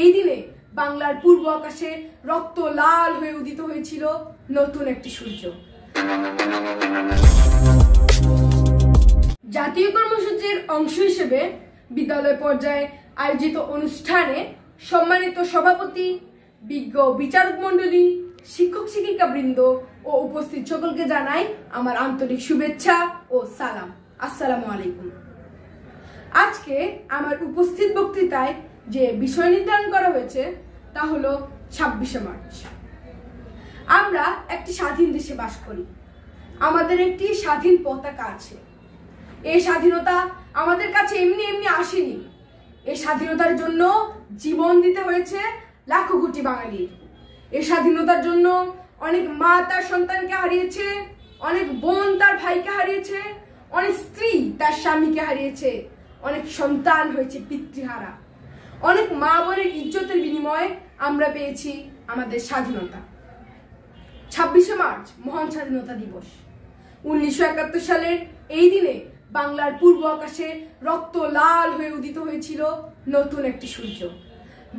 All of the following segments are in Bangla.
এই দিনে বাংলার পূর্ব আকাশে রক্ত লাল হয়ে উদিত হয়েছিল নতুন একটি সূর্য। জাতীয় কর্মসূচির অংশ হিসেবে বিদ্যালয় পর্যায়ে আয়োজিত অনুষ্ঠানে সম্মানিত সভাপতি, বিজ্ঞ বিচারক মণ্ডলী, শিক্ষক শিক্ষিকা বৃন্দ ও উপস্থিত সকলকে জানাই আমার আন্তরিক শুভেচ্ছা ও সালাম। আসসালামু আলাইকুম। আজকে আমার উপস্থিত বক্তৃতায় যে বিষয় নির্ধারণ করা হয়েছে তা হলো 26শে মার্চ। আমরা একটি স্বাধীন দেশে বাস করি, আমাদের একটি স্বাধীন পতাকা আছে। এই স্বাধীনতা আমাদের কাছে এমনি এমনি আসেনি। এই স্বাধীনতার জন্য জীবন দিতে হয়েছে লাখো কোটি বাঙালির। এই স্বাধীনতার জন্য অনেক মা তার সন্তানকে হারিয়েছে, অনেক বোন তার ভাইকে হারিয়েছে, অনেক স্ত্রী তার স্বামীকে হারিয়েছে, অনেক সন্তান হয়েছে পিতৃহারা। অনেক মা বোনের ইজ্জতের বিনিময়ে আমরা পেয়েছি আমাদের স্বাধীনতা। 26শে মার্চ মহান স্বাধীনতা দিবস। 1971 সালের এই দিনে বাংলার পূর্ব আকাশে রক্ত লাল হয়ে উদিত হয়েছিল নতুন একটি সূর্য।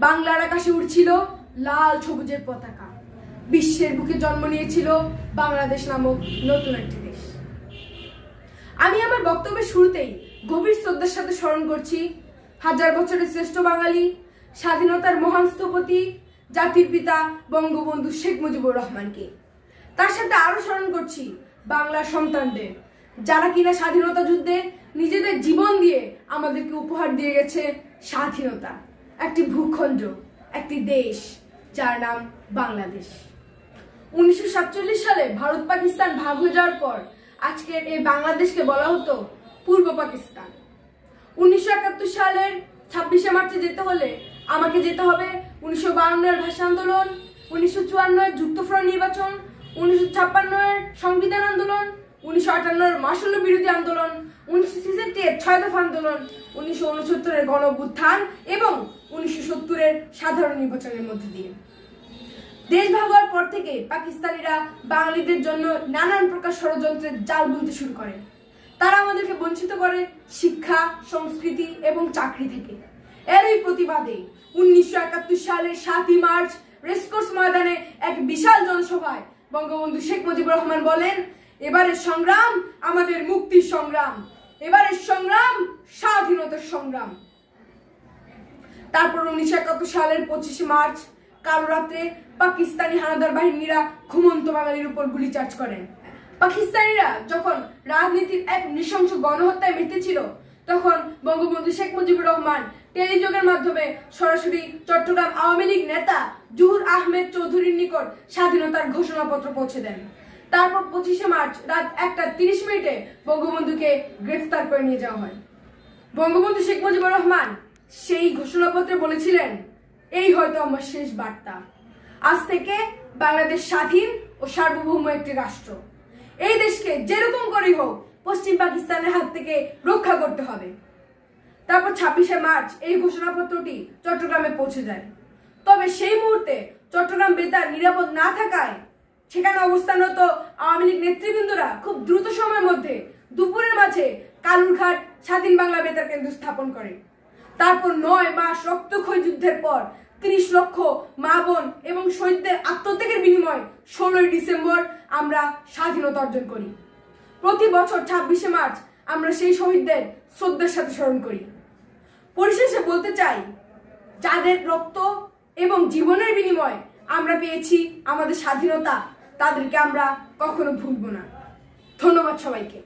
বাংলার আকাশে উড়ছিল লাল সবুজের পতাকা। বিশ্বের বুকে জন্ম নিয়েছিল বাংলাদেশ নামক নতুন একটি দেশ। আমি আমার বক্তব্যের শুরুতেই গভীর শ্রদ্ধার সাথে স্মরণ করছি হাজার বছরের শ্রেষ্ঠ বাঙালি, স্বাধীনতার মহান স্থপতি, জাতির পিতা বঙ্গবন্ধু শেখ মুজিবুর রহমানকে। তার সাথে আরো স্মরণ করছি বাংলার সন্তানদের, যারা কিনা স্বাধীনতা যুদ্ধে নিজেদের জীবন দিয়ে আমাদেরকে উপহার দিয়ে গেছে স্বাধীনতা, একটি ভূখণ্ড, একটি দেশ যার নাম বাংলাদেশ। 1947 সালে ভারত পাকিস্তান ভাগ হয়ে যাওয়ার পর আজকের এই বাংলাদেশকে বলা হতো পূর্ব পাকিস্তান। 1971 সালের 26শে মার্চে যেতে হলে আমাকে যেতে হবে 1952-এর ভাষা আন্দোলন, 1954-এর যুক্তফ্রন্ট নির্বাচন, 1956-এর সংবিধান আন্দোলন, 1958-এর মাসুল বিরোধী আন্দোলন, 1966-এর 6 দফা আন্দোলন, 1969-এর গণঅভ্যুত্থান এবং 1970-এর সাধারণ নির্বাচনের মধ্যে দিয়ে। দেশ ভাগ হওয়ার পর থেকে পাকিস্তানিরা বাঙালিদের জন্য নানান প্রকার ষড়যন্ত্রের জাল বুনতে শুরু করে। তারা আমাদেরকে বঞ্চিত করে শিক্ষা, সংস্কৃতি এবং চাকরি থেকে। এরই প্রতিবাদে 1971 সালের 7ই মার্চ রেসকোর্স ময়দানে এক বিশাল জনসভায় বঙ্গবন্ধু শেখ মুজিবুর রহমান বলেন, এবারের সংগ্রাম আমাদের মুক্তির সংগ্রাম, এবারের সংগ্রাম স্বাধীনতার সংগ্রাম। তারপর 1971 সালের 25শে মার্চ কালো রাত্রে পাকিস্তানি হানাদার বাহিনীরা ঘুমন্ত বাঙালির উপর গুলি চার্জ করেন। পাকিস্তানিরা যখন রাজনীতির এক নৃশংস গণহত্যায় মেতেছিল, তখন বঙ্গবন্ধু শেখ মুজিবুর রহমান টেলিযোগের মাধ্যমে সরাসরি চট্টগ্রাম আওয়ামী লীগ নেতা জহুর আহমেদ চৌধুরীর নিকট স্বাধীনতার ঘোষণাপত্র পৌঁছে দেন। তারপর 25শে মার্চ রাত 1:30 বঙ্গবন্ধুকে গ্রেফতার করে নিয়ে যাওয়া হয়। বঙ্গবন্ধু শেখ মুজিবুর রহমান সেই ঘোষণাপত্রে বলেছিলেন, এই হয়তো আমার শেষ বার্তা। আজ থেকে বাংলাদেশ স্বাধীন ও সার্বভৌম একটি রাষ্ট্র। এই দেশকে যেরকম করেই হোক পশ্চিম পাকিস্তানের হাত থেকে রক্ষা করতে হবে। তারপর 26শে মার্চ এই ঘোষণাপত্রটি চট্টগ্রামে পৌঁছে যায়। তবে সেই মুহূর্তে চট্টগ্রাম বেতার নিরাপদ না থাকায় সেখানে অবস্থানরত আওয়ামী লীগ নেতৃবৃন্দরা খুব দ্রুত সময়ের মধ্যে দুপুরের মাঝে কালুরঘাট স্বাধীন বাংলা বেতার কেন্দ্র স্থাপন করে। তারপর 9 মাস রক্তক্ষয়ী যুদ্ধের পর 30 লক্ষ মা বোন এবং শহীদদের আত্মত্যাগের বিনিময়ে 16ই ডিসেম্বর আমরা স্বাধীনতা অর্জন করি। প্রতি বছর 26শে মার্চ আমরা সেই শহীদদের শ্রদ্ধার সাথে স্মরণ করি। পরিশেষে বলতে চাই, যাদের রক্ত এবং জীবনের বিনিময়ে আমরা পেয়েছি আমাদের স্বাধীনতা, তাদেরকে আমরা কখনো ভুলব না। ধন্যবাদ সবাইকে।